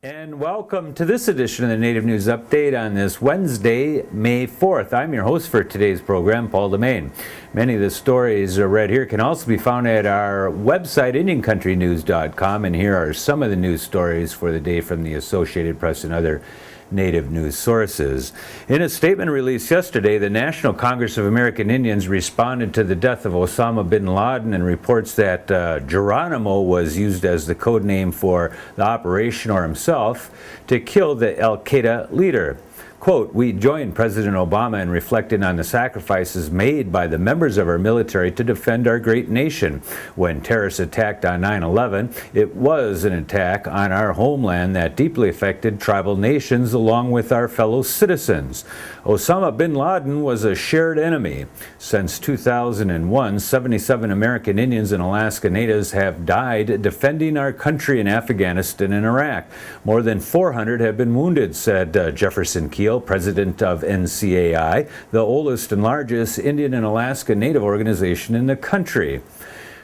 And welcome to this edition of the Native News Update on this Wednesday, May 4th. I'm your host for today's program, Paul DeMain. Many of the stories read here can also be found at our website, IndianCountryNews.com, and here are some of the news stories for the day from the Associated Press and other Native news sources. In a statement released yesterday, the National Congress of American Indians responded to the death of Osama bin Laden and reports that Geronimo was used as the code name for the operation or himself to kill the Al-Qaeda leader. Quote, "We join President Obama in reflecting on the sacrifices made by the members of our military to defend our great nation. When terrorists attacked on 9/11, it was an attack on our homeland that deeply affected tribal nations along with our fellow citizens. Osama bin Laden was a shared enemy. Since 2001, 77 American Indians and Alaska Natives have died defending our country in Afghanistan and Iraq. More than 400 have been wounded," said Jefferson Keel, president of NCAI, the oldest and largest Indian and Alaska Native organization in the country.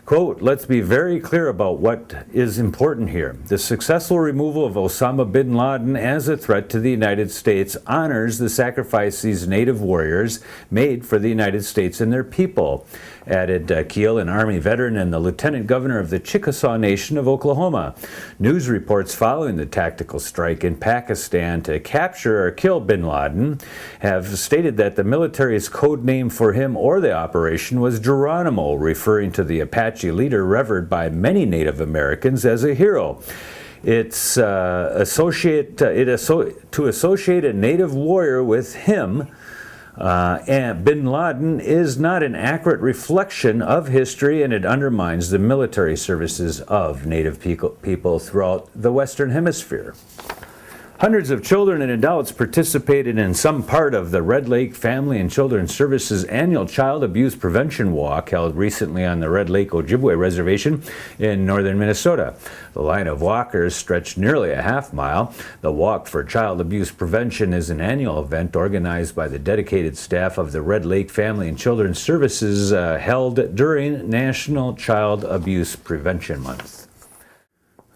Quote, "Let's be very clear about what is important here. The successful removal of Osama bin Laden as a threat to the United States honors the sacrifice these Native warriors made for the United States and their people," added Keel, an Army veteran and the Lieutenant Governor of the Chickasaw Nation of Oklahoma. News reports following the tactical strike in Pakistan to capture or kill bin Laden have stated that the military's code name for him or the operation was Geronimo, referring to the Apache leader revered by many Native Americans as a hero. To associate a Native warrior with him and bin Laden is not an accurate reflection of history, and it undermines the military services of Native people throughout the Western Hemisphere. Hundreds of children and adults participated in some part of the Red Lake Family and Children's Services annual Child Abuse Prevention Walk held recently on the Red Lake Ojibwe Reservation in northern Minnesota. The line of walkers stretched nearly a half mile. The Walk for Child Abuse Prevention is an annual event organized by the dedicated staff of the Red Lake Family and Children's Services held during National Child Abuse Prevention Month.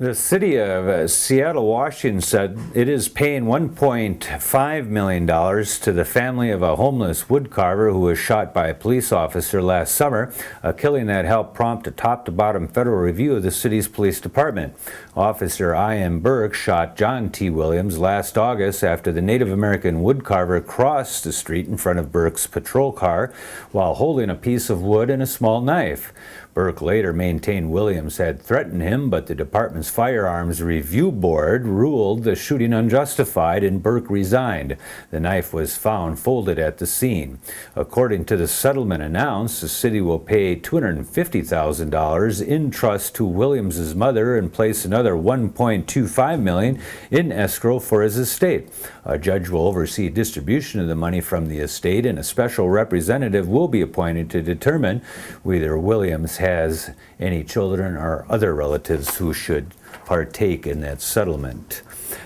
The city of Seattle, Washington said it is paying $1.5 million to the family of a homeless woodcarver who was shot by a police officer last summer, a killing that helped prompt a top-to-bottom federal review of the city's police department. Officer I.M. Burke shot John T. Williams last August after the Native American woodcarver crossed the street in front of Burke's patrol car while holding a piece of wood and a small knife. Burke later maintained Williams had threatened him, but the department's Firearms Review Board ruled the shooting unjustified and Burke resigned. The knife was found folded at the scene. According to the settlement announced, the city will pay $250,000 in trust to Williams' mother and place another $1.25 million in escrow for his estate. A judge will oversee distribution of the money from the estate, and a special representative will be appointed to determine whether Williams has any children or other relatives who should partake in that settlement.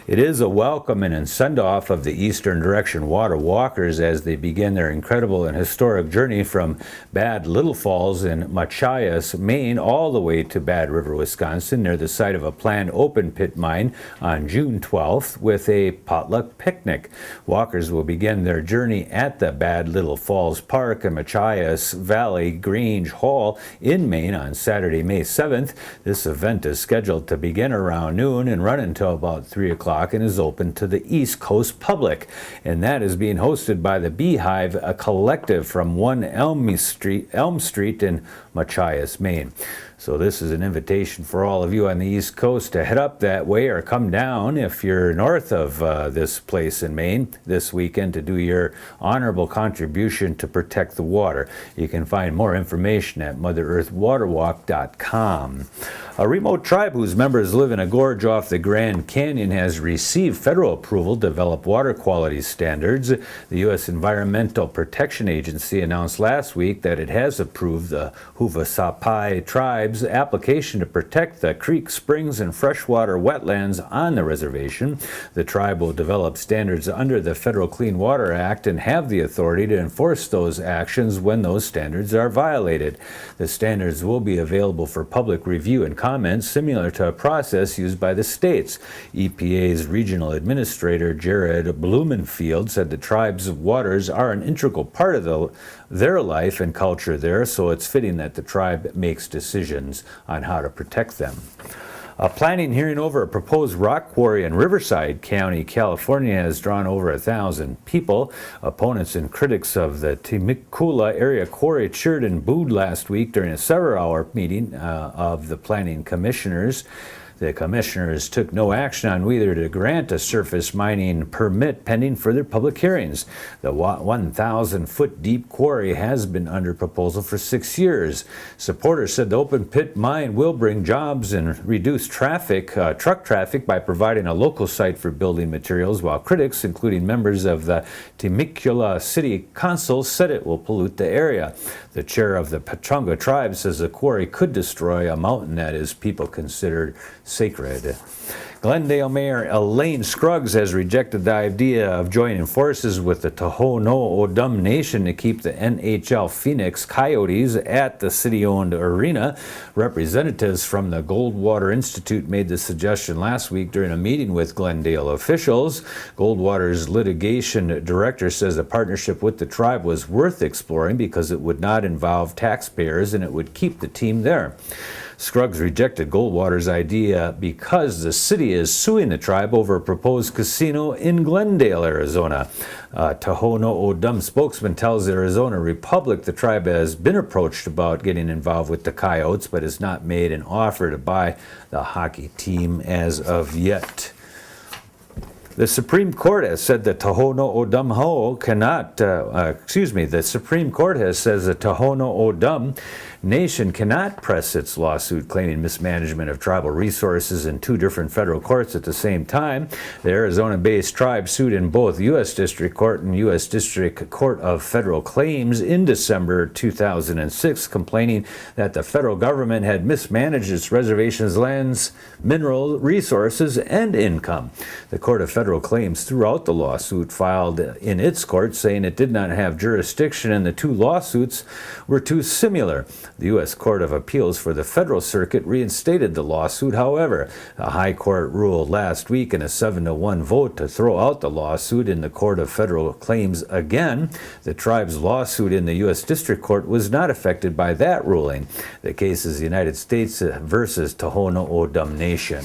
It is a welcome and send-off of the Eastern Direction Water Walkers as they begin their incredible and historic journey from Bad Little Falls in Machias, Maine, all the way to Bad River, Wisconsin, near the site of a planned open-pit mine on June 12th with a potluck picnic. Walkers will begin their journey at the Bad Little Falls Park and Machias Valley Grange Hall in Maine on Saturday, May 7th. This event is scheduled to begin around noon and run until about 3 o'clock and is open to the East Coast public. And that is being hosted by the Beehive, a collective from 1 Elm Street in Machias, Maine. So this is an invitation for all of you on the East Coast to head up that way or come down if you're north of this place in Maine this weekend to do your honorable contribution to protect the water. You can find more information at MotherEarthWaterWalk.com. A remote tribe whose members live in a gorge off the Grand Canyon has received federal approval to develop water quality standards. The U.S. Environmental Protection Agency announced last week that it has approved the Havasupai Tribe tribe's application to protect the creeks, springs, and freshwater wetlands on the reservation. The tribe will develop standards under the Federal Clean Water Act and have the authority to enforce those actions when those standards are violated. The standards will be available for public review and comment, similar to a process used by the states. EPA's regional administrator, Jared Blumenfield, said the tribe's waters are an integral part of their life and culture there, so it's fitting that the tribe makes decisions on how to protect them. A planning hearing over a proposed rock quarry in Riverside County, California, has drawn over 1,000 people. Opponents and critics of the Temecula area quarry cheered and booed last week during a several-hour meeting of the planning commissioners. The commissioners took no action on whether to grant a surface mining permit pending further public hearings. The 1,000-foot deep quarry has been under proposal for 6 years. Supporters said the open pit mine will bring jobs and reduce traffic, truck traffic, by providing a local site for building materials, while critics, including members of the Temecula City Council, said it will pollute the area. The chair of the Pachanga tribe says the quarry could destroy a mountain that his people considered sacred. Glendale Mayor Elaine Scruggs has rejected the idea of joining forces with the Tohono O'odham Nation to keep the NHL Phoenix Coyotes at the city-owned arena. Representatives from the Goldwater Institute made the suggestion last week during a meeting with Glendale officials. Goldwater's litigation director says a partnership with the tribe was worth exploring because it would not involve taxpayers and it would keep the team there. Scruggs rejected Goldwater's idea because the city is suing the tribe over a proposed casino in Glendale, Arizona. Tohono O'odham spokesman tells the Arizona Republic the tribe has been approached about getting involved with the Coyotes, but has not made an offer to buy the hockey team as of yet. The Supreme Court has said that Tohono O'odham cannot, the Supreme Court has said the Tohono O'odham Nation cannot press its lawsuit claiming mismanagement of tribal resources in two different federal courts at the same time. The Arizona-based tribe sued in both U.S. District Court and U.S. District Court of Federal Claims in December 2006, complaining that the federal government had mismanaged its reservation's lands, mineral resources, and income. The Court of Federal Claims threw out the lawsuit filed in its court, saying it did not have jurisdiction and the two lawsuits were too similar. The U.S. Court of Appeals for the Federal Circuit reinstated the lawsuit. However, the High Court ruled last week in a 7-1 vote to throw out the lawsuit in the Court of Federal Claims again. The tribe's lawsuit in the U.S. District Court was not affected by that ruling. The case is the United States versus Tohono O'odham Nation.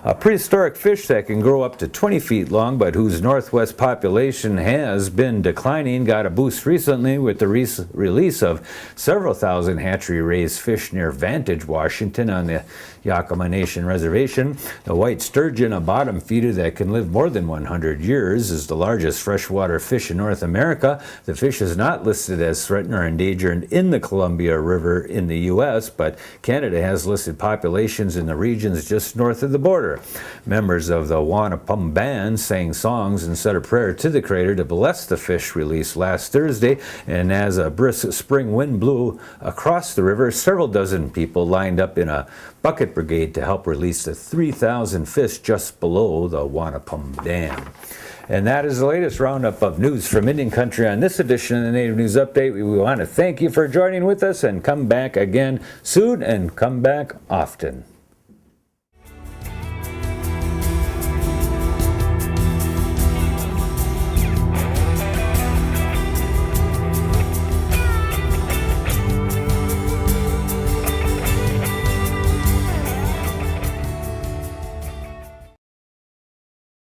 A prehistoric fish that can grow up to 20 feet long but whose northwest population has been declining got a boost recently with the release of several thousand hatchery-raised fish near Vantage, Washington on the Yakama Nation reservation. The white sturgeon, a bottom feeder that can live more than 100 years, is the largest freshwater fish in North America. The fish is not listed as threatened or endangered in the Columbia River in the U.S., but Canada has listed populations in the regions just north of the border. Members of the Wanapum Band sang songs and said a prayer to the Creator to bless the fish released last Thursday, and as a brisk spring wind blew across the river, several dozen people lined up in a bucket brigade to help release the 3,000 fish just below the Wanapum Dam. And that is the latest roundup of news from Indian Country on this edition of the Native News Update. We want to thank you for joining with us, and come back again soon and come back often.